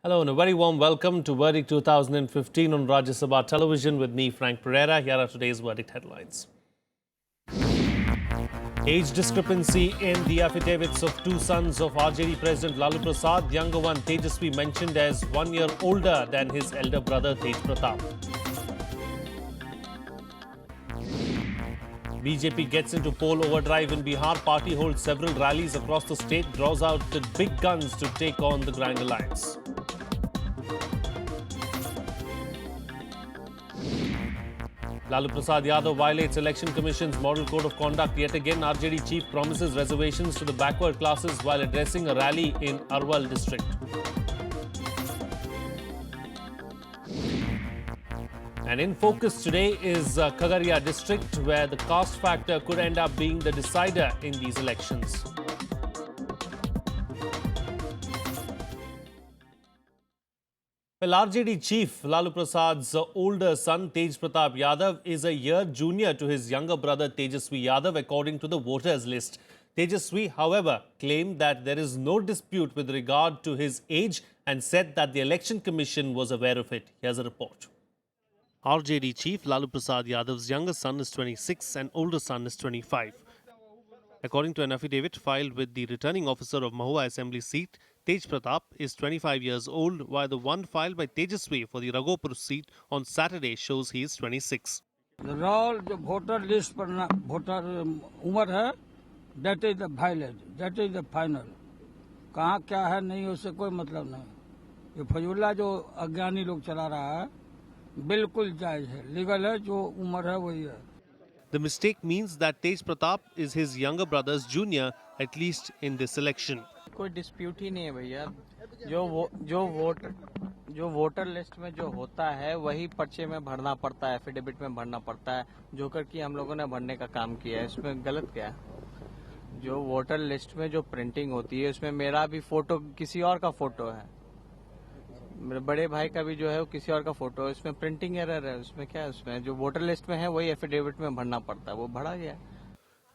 Hello and a very warm welcome to Verdict 2015 on Rajya Sabha Television with me, Frank Pereira. Here are today's Verdict headlines. Age discrepancy in the affidavits of two sons of RJD President Lalu Prasad. Younger one, Tejaswi, mentioned as 1 year older than his elder brother, Tej Pratap. BJP gets into poll overdrive in Bihar. Party holds several rallies across the state, draws out the big guns to take on the Grand Alliance. Lalu Prasad Yadav violates Election Commission's Model Code of Conduct. Yet again, RJD chief promises reservations to the backward classes while addressing a rally in Arwal district. And in focus today is Khagaria district, where the caste factor could end up being the decider in these elections. Well, RJD chief Lalu Prasad's older son Tej Pratap Yadav is a year junior to his younger brother Tejaswi Yadav, according to the voters list. Tejaswi, however, claimed that there is no dispute with regard to his age and said that the Election Commission was aware of it. Here's a report. RJD chief Lalu Prasad Yadav's younger son is 26 and older son is 25. According to an affidavit filed with the returning officer of Mahua Assembly seat, Tej Pratap is 25 years old, while the one filed by Tejaswi for the Raghopur seat on Saturday shows he is 26. The raw voter list पर voter उम्र है, that is the valid, that is the final. कहाँ क्या है नहीं उससे कोई मतलब नहीं. ये फजूला जो अज्ञानी लोग चला रहा है, बिल्कुल जायज है, लीगल है, जो उम्र है वही है. The mistake means that Tej Pratap is his younger brother's junior, at least in this election. कोई डिस्प्यूट ही नहीं है भैया. जो वोटर लिस्ट में जो होता है वही पर्चे में भरना पड़ता है, एफिडेविट में भरना पड़ता है, जो करके हम लोगों ने भरने का काम किया है. इसमें गलत क्या है? जो वोटर लिस्ट में जो प्रिंटिंग होती है उसमें मेरा भी फोटो किसी और का फोटो है, मेरे बड़े भाई का भी जो है वो किसी और का फोटो है. इसमें प्रिंटिंग एरर है. उसमें क्या है? उसमें जो वोटर लिस्ट में है वही एफिडेविट में भरना पड़ता है, वो भरा गया.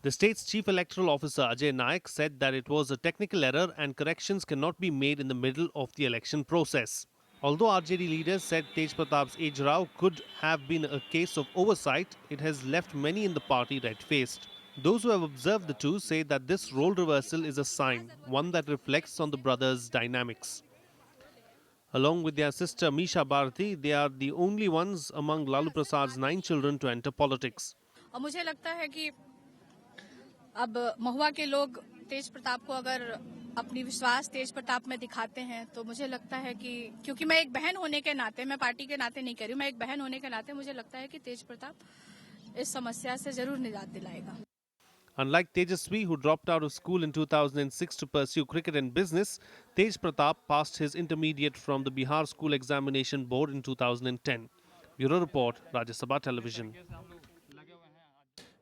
The state's chief electoral officer Ajay Naik said that it was a technical error and corrections cannot be made in the middle of the election process. Although RJD leaders said Tej Pratap's age row could have been a case of oversight, it has left many in the party red-faced. Those who have observed the two say that this role reversal is a sign, one that reflects on the brothers' dynamics. Along with their sister Misha Bharati, they are the only ones among Lalu Prasad's 9 children to enter politics. और मुझे लगता है कि अब महुआ के लोग तेज प्रताप को अगर अपनी विश्वास तेज प्रताप में दिखाते हैं तो मुझे लगता है कि क्योंकि मैं एक बहन होने के नाते, मैं पार्टी के नाते नहीं कह रही हूँ, मैं एक बहन होने के नाते मुझे लगता है कि तेज प्रताप इस समस्या से जरूर निजात दिलाएगा. Unlike Tejaswi, who dropped out of school in 2006 to pursue cricket and business, Tej Pratap passed his intermediate from the Bihar School Examination Board in 2010. Bureau Report, Rajya Sabha Television.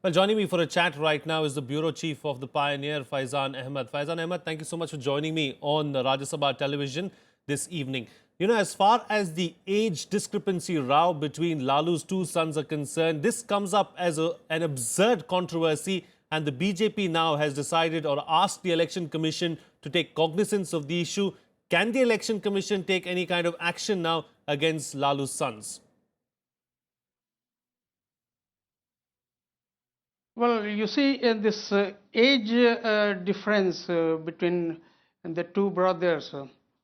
Well, joining me for a chat right now is the Bureau Chief of the Pioneer, Faizan Ahmed. Faizan Ahmed, thank you so much for joining me on Rajya Sabha Television this evening. You know, as far as the age discrepancy row between Lalu's two sons are concerned, this comes up as an absurd controversy, and the BJP now has decided or asked the Election Commission to take cognizance of the issue. Can the Election Commission take any kind of action now against Lalu's sons? Well, you see, this age difference between the two brothers,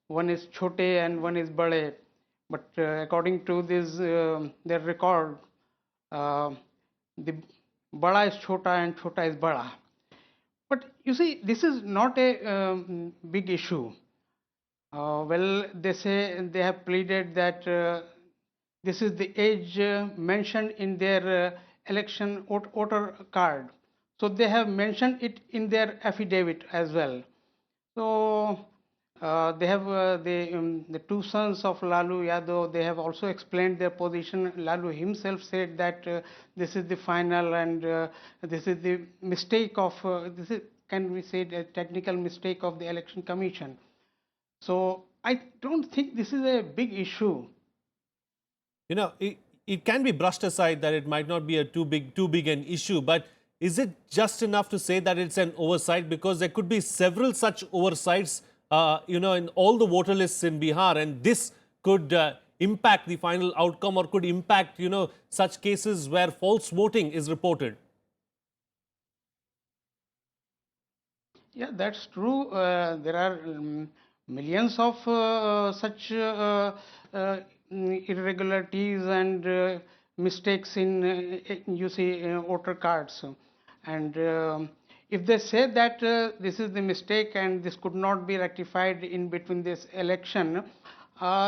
one is Chote and one is Bade, but according to this, their record, the Bada is Chota and Chota is Bada. But you see, this is not a big issue. Well, they say they have pleaded that this is the age mentioned in their election voter card. So they have mentioned it in their affidavit as well. So they have the two sons of Lalu Yadav, they have also explained their position. Lalu himself said that this is the final and this is the mistake of, this is, can we say, a technical mistake of the Election Commission. So I don't think this is a big issue. You know, it can be brushed aside that it might not be a too big an issue, but is it just enough to say that it's an oversight? Because there could be several such oversights in all the voter lists in Bihar, and this could impact the final outcome or could impact, such cases where false voting is reported. Yeah, that's true. There are millions of such irregularities and mistakes in you see voter cards, and if they say that this is the mistake and this could not be rectified in between this election,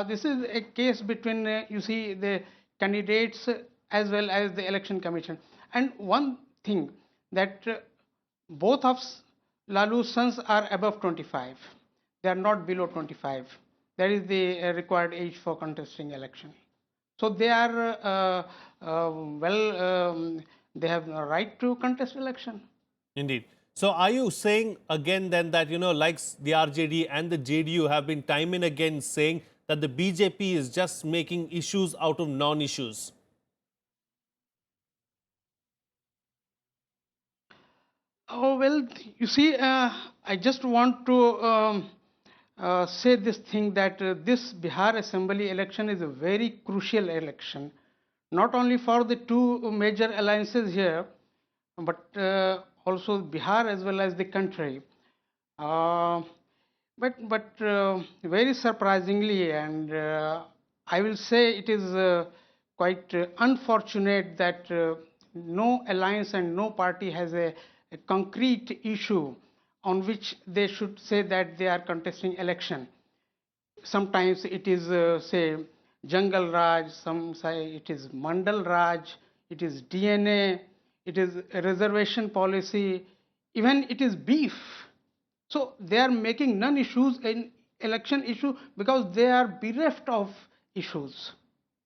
this is a case between you see the candidates as well as the election commission. And one thing that both of Lalu's sons are above 25. They are not below 25. That is the required age for contesting election. So they are they have the right to contest election. Indeed. So are you saying again then that, like the RJD and the JDU have been time and again saying that the BJP is just making issues out of non-issues? Oh, well, you see, I just want to say this thing that this Bihar Assembly election is a very crucial election, not only for the two major alliances here, but also Bihar as well as the country. But very surprisingly, and I will say it is quite unfortunate that no alliance and no party has a concrete issue on which they should say that they are contesting election. Sometimes it is say Jungle Raj, some say it is Mandal Raj, it is DNA, it is a reservation policy, even it is beef. So they are making non-issues an election issue because they are bereft of issues.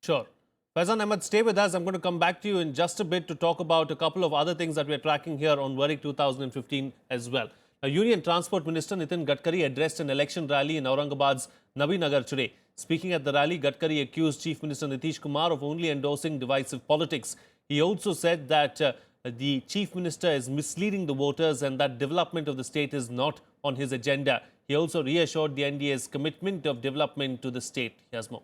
Sure. Faizan Ahmed, stay with us. I'm going to come back to you in just a bit to talk about a couple of other things that we're tracking here on Varik 2015 as well. Now, Union Transport Minister Nitin Gadkari addressed an election rally in Aurangabad's Nabinagar today. Speaking at the rally, Gadkari accused Chief Minister Nitish Kumar of only endorsing divisive politics. He also said that the Chief Minister is misleading the voters and that development of the state is not on his agenda. He also reassured the NDA's commitment of development to the state. Here's more.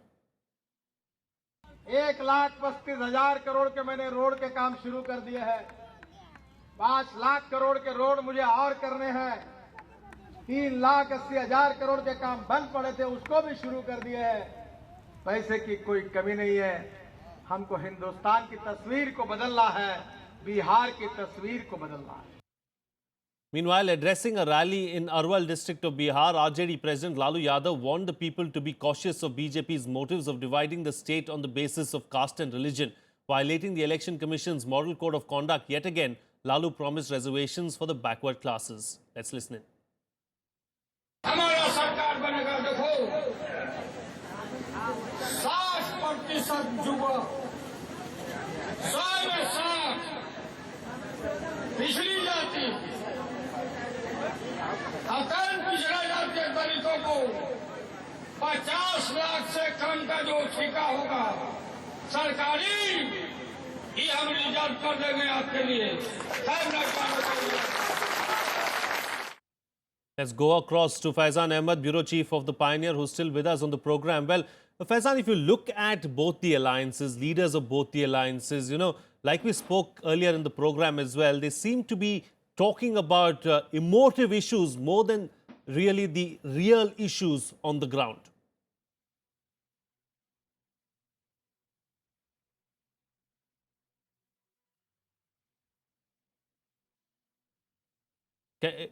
1,35,000 crore के मैंने road के काम शुरू कर दिए हैं। 5 लाख करोड़ के road मुझे और करने हैं। 3,80,000 करोड़ के काम बंद पड़े थे, उसको भी शुरू कर दिए हैं। पैसे की कोई कमी नहीं है। हमको हिंदुस्तान की तस्वीर को बदलना है, बिहार की तस्वीर को बदलना है। Meanwhile, addressing a rally in Arwal district of Bihar, RJD President Lalu Yadav warned the people to be cautious of BJP's motives of dividing the state on the basis of caste and religion. Violating the Election Commission's Model Code of Conduct yet again, Lalu promised reservations for the backward classes. Let's listen in. हमारा सरकार बनेगा, देखो 60% युवा 100 पिछड़ी जाति अत्यंत पिछड़ा जाति के दलितों को 50 लाख से कम का जो ठेका होगा सरकारी, ये हम रिजर्व कर देंगे आपके लिए। Let's go across to Faizan Ahmed, Bureau Chief of the Pioneer, who's still with us on the program. Well, Faizan, if you look at both the alliances, leaders of both the alliances, like we spoke earlier in the program as well, they seem to be talking about emotive issues more than really the real issues on the ground.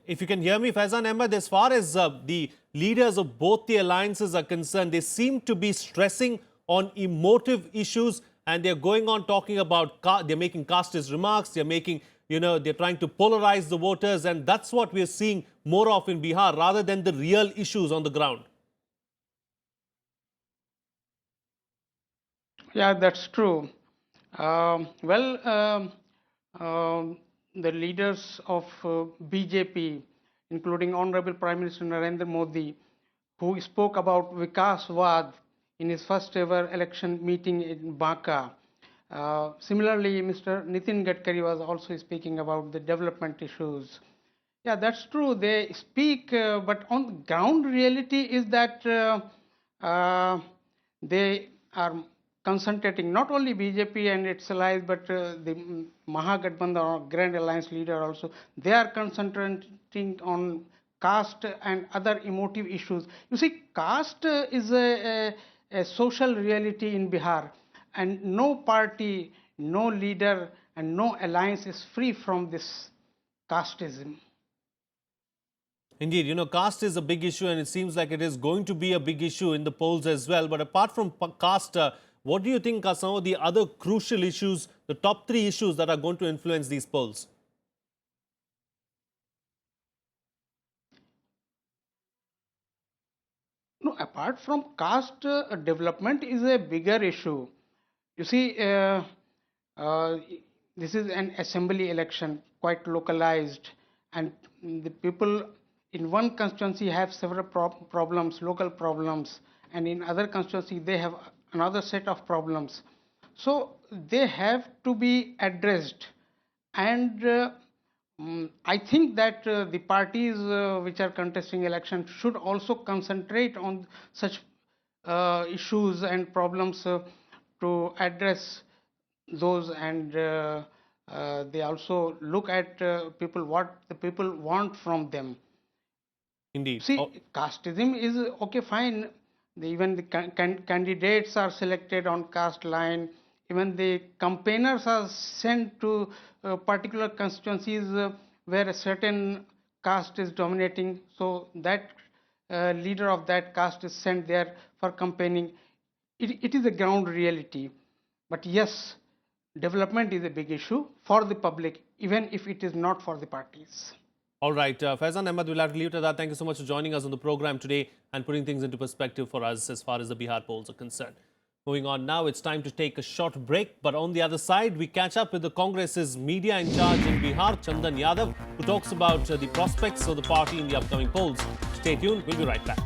If you can hear me, Faizan Ahmed, as far as the leaders of both the alliances are concerned, they seem to be stressing on emotive issues, and they're going on talking about, they're making casteist remarks, they're making, they're trying to polarize the voters, and that's what we're seeing more of in Bihar rather than the real issues on the ground. Yeah, that's true. The leaders of BJP, including Honorable Prime Minister Narendra Modi, who spoke about Vikaswad in his first ever election meeting in Banka. Similarly, Mr. Nitin Gadkari was also speaking about the development issues. Yeah, that's true. They speak, but on the ground reality is that they are concentrating, not only BJP and its allies, but the Mahagathbandhan or Grand Alliance leader also. They are concentrating on caste and other emotive issues. You see, caste is a social reality in Bihar, and no party, no leader, and no alliance is free from this casteism. Indeed, caste is a big issue and it seems like it is going to be a big issue in the polls as well. But apart from caste, what do you think are some of the other crucial issues, the top three issues that are going to influence these polls? No, apart from caste, development is a bigger issue. You see, uh, this is an assembly election, quite localized, and the people in one constituency have several problems, local problems, and in other constituency they have another set of problems. So they have to be addressed, and I think that the parties which are contesting election should also concentrate on such issues and problems to address those, and they also look at people, what the people want from them. Indeed. See, casteism is okay, fine. Even the candidates are selected on caste line. Even the campaigners are sent to particular constituencies where a certain caste is dominating. So that leader of that caste is sent there for campaigning. It is a ground reality. But yes, development is a big issue for the public, even if it is not for the parties. All right, Faizan Ahmed, we'll have to leave it at that. Thank you so much for joining us on the program today and putting things into perspective for us as far as the Bihar polls are concerned. Moving on now, it's time to take a short break. But on the other side, we catch up with the Congress's media in charge in Bihar, Chandan Yadav, who talks about the prospects of the party in the upcoming polls. Stay tuned, we'll be right back.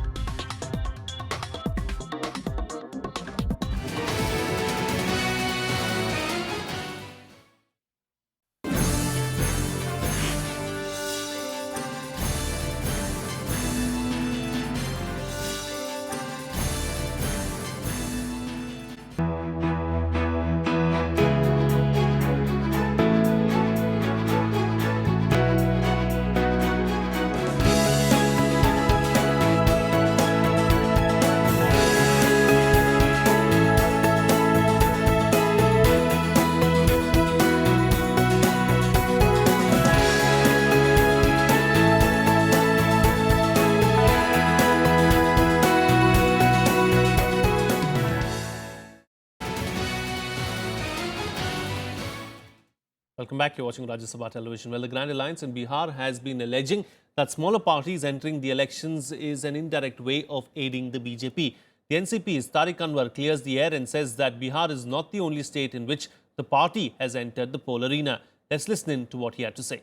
Welcome back. You're watching Rajya Sabha television. Well, the Grand Alliance in Bihar has been alleging that smaller parties entering the elections is an indirect way of aiding the BJP. The NCP's Tariq Anwar clears the air and says that Bihar is not the only state in which the party has entered the poll arena. Let's listen in to what he had to say.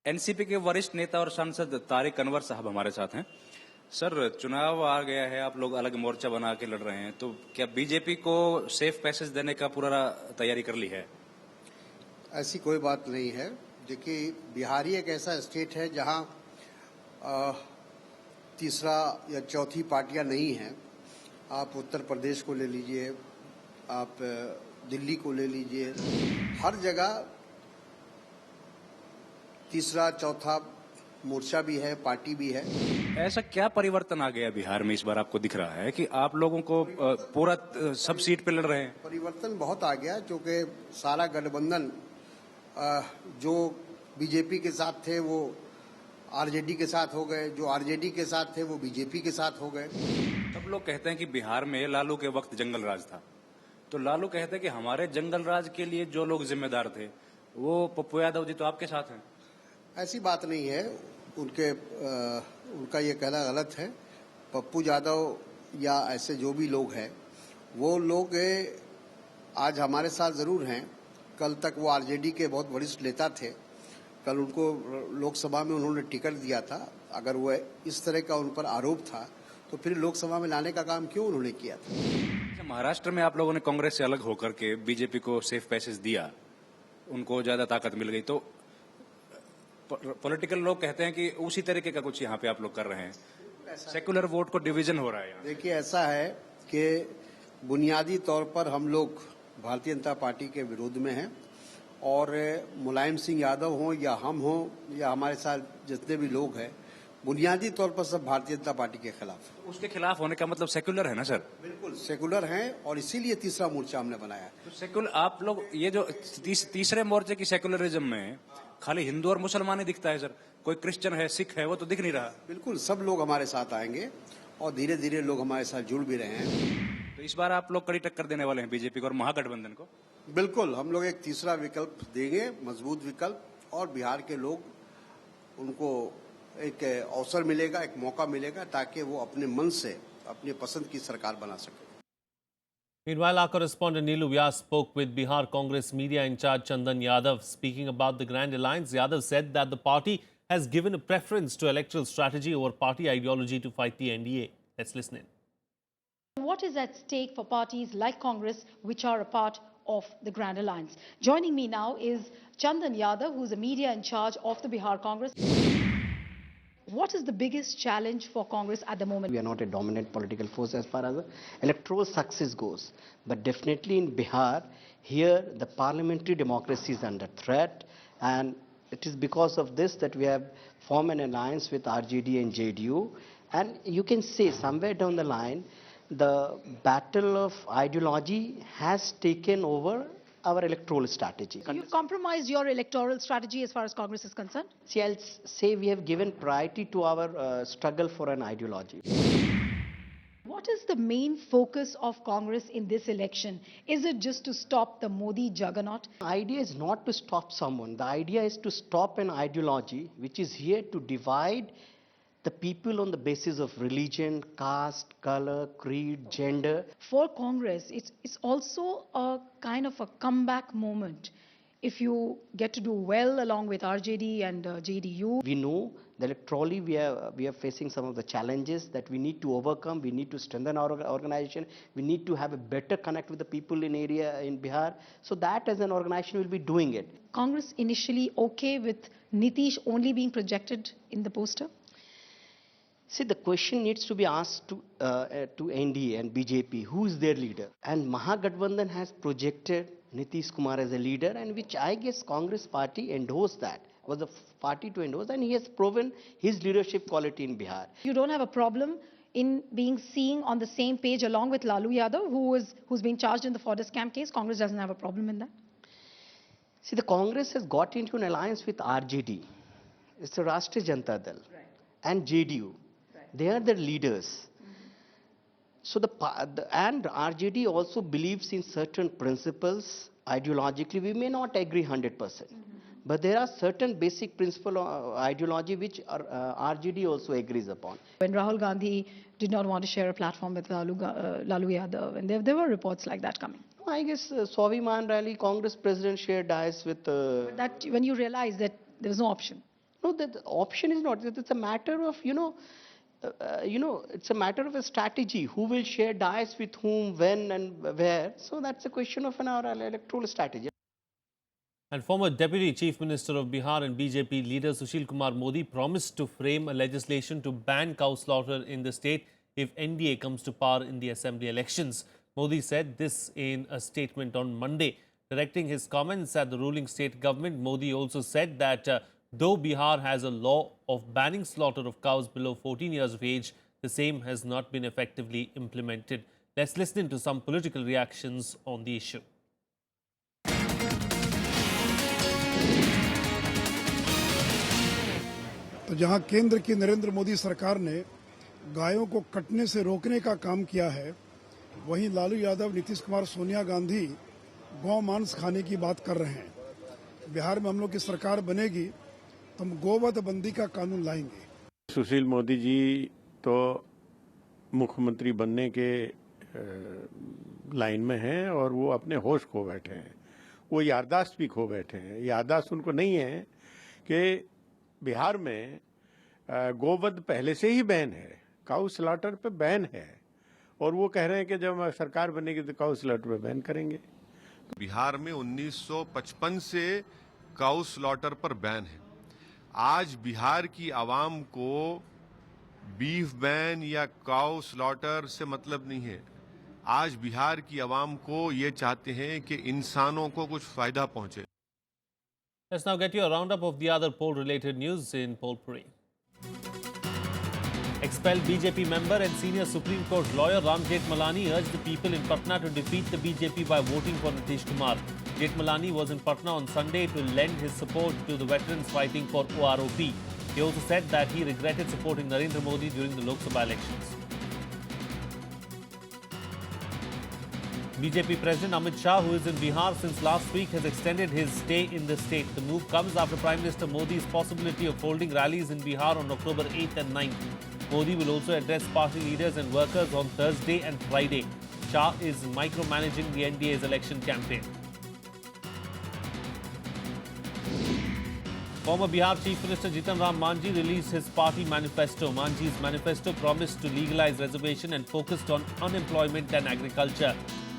NCP के वरिष्ठ नेता और सांसद तारिक अनवर साहब हमारे साथ हैं। Sir, चुनाव आ गया है, आप लोग अलग मोर्चा बना के लड़ रहे हैं, तो क्या बीजेपी को सेफ पैसेज देने का पूरा तैयारी कर ली है? ऐसी कोई बात नहीं है। देखिए, बिहार ही एक ऐसा स्टेट है जहां तीसरा या चौथी पार्टियां नहीं हैं। आप उत्तर प्रदेश को ले लीजिए, आप दिल्ली को ले लीजिए, हर जगह तीसरा चौथा मोर्चा भी है, पार्टी भी है। ऐसा क्या परिवर्तन आ गया बिहार में इस बार आपको दिख रहा है कि आप लोगों को पूरा सब सीट पे लड़ रहे हैं? परिवर्तन बहुत आ गया, क्योंकि सारा गठबंधन जो बीजेपी के साथ थे वो आरजेडी के साथ हो गए, जो आरजेडी के साथ थे वो बीजेपी के साथ हो गए। सब लोग कहते हैं कि बिहार में लालू के वक्त जंगल राज था, तो लालू कहते हैं कि हमारे जंगल राज के लिए जो लोग जिम्मेदार थे वो पप्पू यादव जी तो आपके साथ हैं। ऐसी बात नहीं है, उनका ये कहना गलत है। पप्पू यादव या ऐसे जो भी लोग हैं, वो लोग आज हमारे साथ जरूर हैं। कल तक वो आरजेडी के बहुत वरिष्ठ नेता थे। कल उनको लोकसभा में उन्होंने टिकट दिया था। अगर वो इस तरह का उन पर आरोप था तो फिर लोकसभा में लाने का काम क्यों उन्होंने किया था? महाराष्ट्र में आप लोगों ने कांग्रेस से अलग होकर के बीजेपी को सेफ पैसेज दिया, उनको ज्यादा ताकत मिल गई, तो पॉलिटिकल लोग कहते हैं कि उसी तरीके का कुछ यहाँ पे आप लोग कर रहे हैं, सेकुलर वोट को डिवीजन हो रहा है यहाँ। देखिए, ऐसा है कि बुनियादी तौर पर हम लोग भारतीय जनता पार्टी के विरोध में हैं और मुलायम सिंह यादव हों या हम हों या हमारे साथ जितने भी लोग हैं, बुनियादी तौर पर सब भारतीय जनता पार्टी के खिलाफ है। उसके खिलाफ होने का मतलब सेकुलर है ना सर? बिल्कुल सेकुलर हैं और इसीलिए तीसरा मोर्चा हमने बनाया है। तो सेकुलर आप लोग ये जो तीसरे मोर्चे की सेकुलरिज्म में खाली हिंदू और मुसलमान ही दिखता है सर, कोई क्रिश्चियन है, सिख है, वो तो दिख नहीं रहा। बिल्कुल सब लोग हमारे साथ आएंगे और धीरे धीरे लोग हमारे साथ जुड़ भी रहे हैं। तो इस बार आप लोग कड़ी टक्कर देने वाले हैं बीजेपी को और महागठबंधन को? बिल्कुल, हम लोग एक तीसरा विकल्प देंगे, मजबूत विकल्प, और बिहार के लोग उनको एक अवसर मिलेगा, एक मौका मिलेगा ताकि वो अपने मन से अपनी पसंद की सरकार बना सके। Meanwhile, our correspondent Neelu Vyas spoke with Bihar Congress media in charge Chandan Yadav. Speaking about the Grand Alliance, Yadav said that the party has given a preference to electoral strategy over party ideology to fight the NDA. Let's listen in. What is at stake for parties like Congress, which are a part of the Grand Alliance? Joining me now is Chandan Yadav, who's a media in charge of the Bihar Congress. What is the biggest challenge for Congress at the moment? We are not a dominant political force as far as electoral success goes. But definitely in Bihar, here the parliamentary democracy is under threat. And it is because of this that we have formed an alliance with RJD and JDU. And you can say somewhere down the line, the battle of ideology has taken over our electoral strategy. So you've compromised your electoral strategy as far as Congress is concerned? See, I'll say we have given priority to our struggle for an ideology. What is the main focus of Congress in this election? Is it just to stop the Modi juggernaut? The idea is not to stop someone. The idea is to stop an ideology which is here to divide the people on the basis of religion, caste, color, creed, gender. For Congress, it's also a kind of a comeback moment. If you get to do well along with RJD and JDU. We know that electorally we are facing some of the challenges that we need to overcome. We need to strengthen our organization. We need to have a better connect with the people in area in Bihar. So that as an organization will be doing it. Congress initially okay with Nitish only being projected in the poster? See, the question needs to be asked to NDA and BJP, who is their leader? And Mahagathbandhan has projected Nitish Kumar as a leader, and which I guess Congress party endorsed that, was the party to endorse, and he has proven his leadership quality in Bihar. You don't have a problem in being seen on the same page along with Lalu Yadav, who's being charged in the Fordis camp case? Congress doesn't have a problem in that? See, the Congress has got into an alliance with RJD. It's the Rashtriya Janata Dal, and JDU. They are the leaders. So and RJD also believes in certain principles. Ideologically, we may not agree 100%. But there are certain basic principles of ideology which RJD also agrees upon. When Rahul Gandhi did not want to share a platform with Lalu Yadav, and there were reports like that coming. I guess Swaviman rally, Congress president shared dais with... But that, when you realize that there was no option. No, the option is not. It's a matter of, it's a matter of a strategy. Who will share dais with whom, when and where. So that's a question of our electoral strategy. And former Deputy Chief Minister of Bihar and BJP leader Sushil Kumar Modi promised to frame a legislation to ban cow slaughter in the state if NDA comes to power in the assembly elections. Modi said this in a statement on Monday. Directing his comments at the ruling state government, Modi also said that though Bihar has a law of banning slaughter of cows below 14 years of age, the same has not been effectively implemented. Let's listen to some political reactions on the issue. तो जहां केंद्र की नरेंद्र मोदी सरकार ने गायों को कटने से रोकने का काम किया है, वहीं लालू यादव, नीतीश कुमार, सोनिया गांधी गौ मांस खाने की बात कर रहे हैं। बिहार में हम लोग की सरकार बनेगी तो हम गोवध बंदी का कानून लाएंगे। सुशील मोदी जी तो मुख्यमंत्री बनने के लाइन में हैं और वो अपने होश खो बैठे हैं, वो याददाश्त भी खो बैठे हैं। याददाश्त उनको नहीं है कि बिहार में गोवध पहले से ही बैन है, काऊ स्लॉटर पे बैन है, और वो कह रहे हैं कि जब सरकार बनेगी तो काऊ स्लॉटर पे बैन करेंगे। बिहार में 1955 से काऊ स्लॉटर पर बैन है। आज बिहार की आवाम को बीफ बैन या काउ स्लॉटर से मतलब नहीं है। आज बिहार की आवाम को ये चाहते हैं कि इंसानों को कुछ फायदा पहुंचे। Let's now get you a roundup of the other poll-related news in Polpuri. Expelled BJP member and senior Supreme Court lawyer Ram Jethmalani urged the people in Patna to defeat the BJP by voting for Nitish Kumar. Jethmalani was in Patna on Sunday to lend his support to the veterans fighting for OROP. He also said that he regretted supporting Narendra Modi during the Lok Sabha elections. BJP President Amit Shah, who is in Bihar since last week, has extended his stay in the state. The move comes after Prime Minister Modi's possibility of holding rallies in Bihar on October 8th and 9th. Modi will also address party leaders and workers on Thursday and Friday. Shah is micromanaging the NDA's election campaign. Former Bihar Chief Minister Jitan Ram Manjhi released his party manifesto. Manjhi's manifesto promised to legalize reservation and focused on unemployment and agriculture.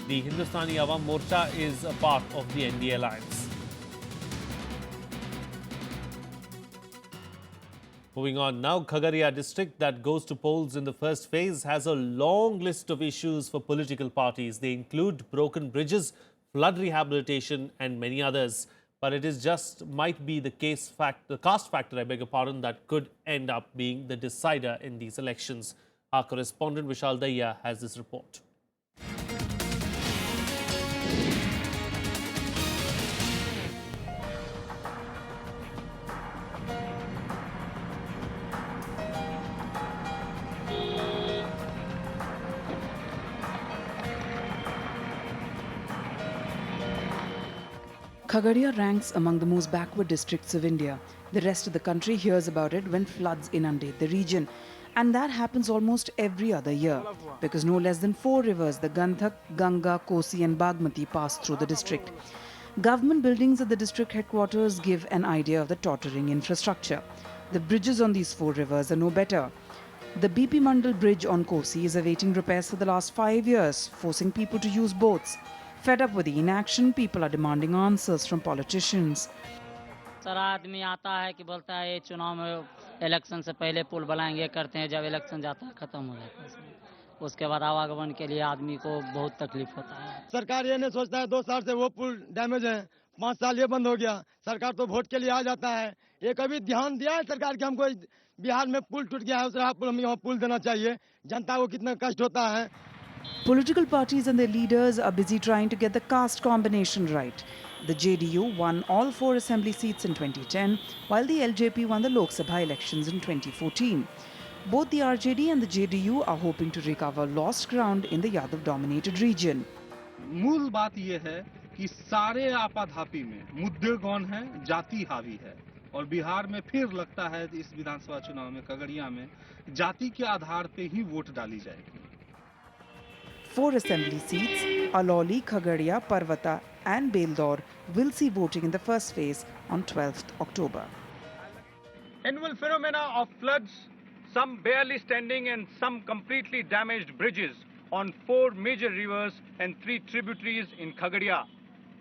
The Hindustani Awam Morcha is a part of the NDA alliance. Moving on now, Khagaria district that goes to polls in the first phase has a long list of issues for political parties. They include broken bridges, flood rehabilitation and many others. But it is just might be the caste factor, I beg your pardon, that could end up being the decider in these elections. Our correspondent Vishal Daya has this report. Khagaria ranks among the most backward districts of India. The rest of the country hears about it when floods inundate the region. And that happens almost every other year, because no less than 4 rivers, the Gandhak, Ganga, Kosi and Bagmati, pass through the district. Government buildings at the district headquarters give an idea of the tottering infrastructure. The bridges on these 4 rivers are no better. The BP Mandal bridge on Kosi is awaiting repairs for the last 5 years, forcing people to use boats. Fed up with the inaction, people are demanding answers from politicians. Sir आदमी आता है कि बोलता है ये चुनाव में election से पहले पुल बनाएंगे करते हैं, जब इलेक्शन जाता है खत्म हो जाता है, उसके बाद आवागमन के लिए आदमी को बहुत तकलीफ होता है। सरकार ये नहीं सोचता है 2 साल से वो पुल डैमेज है, 5 साल ये बंद हो गया, सरकार तो वोट के लिए आ जाता है। ये कभी ध्यान दिया है सरकार कि हमको बिहार में पुल टूट गया है, उस राह पुल हम यहाँ पुल देना चाहिए, जनता को कितना कष्ट होता है। Political parties and their leaders are busy trying to get the caste combination right. The JDU won all 4 assembly seats in 2010, while the LJP won the Lok Sabha elections in 2014. Both the RJD and the JDU are hoping to recover lost ground in the Yadav-dominated region. मूल बात ये है कि सारे आपाधापी में मुद्दे कौन हैं, जाति हावी है, और बिहार में फिर लगता है इस विधानसभा चुनाव में खगड़िया में जाति के आधार पे ही वोट डाली जाएगी। 4 assembly seats, Aloli, Khagaria, Parvata and Beldor will see voting in the first phase on 12th October. Annual phenomena of floods, some barely standing and some completely damaged bridges on 4 major rivers and 3 tributaries in Khagaria.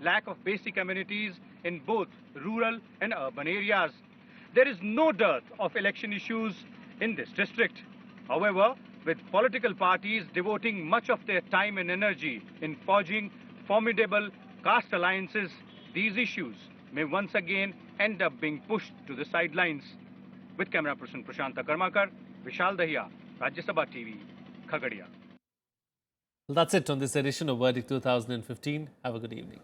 Lack of basic amenities in both rural and urban areas. There is no dearth of election issues in this district. However, with political parties devoting much of their time and energy in forging formidable caste alliances, these issues may once again end up being pushed to the sidelines. With camera person Prashanta Karmakar, Vishal Dahiya, Rajya Sabha TV, Khagaria. Well, that's it on this edition of Verdict 2015. Have a good evening.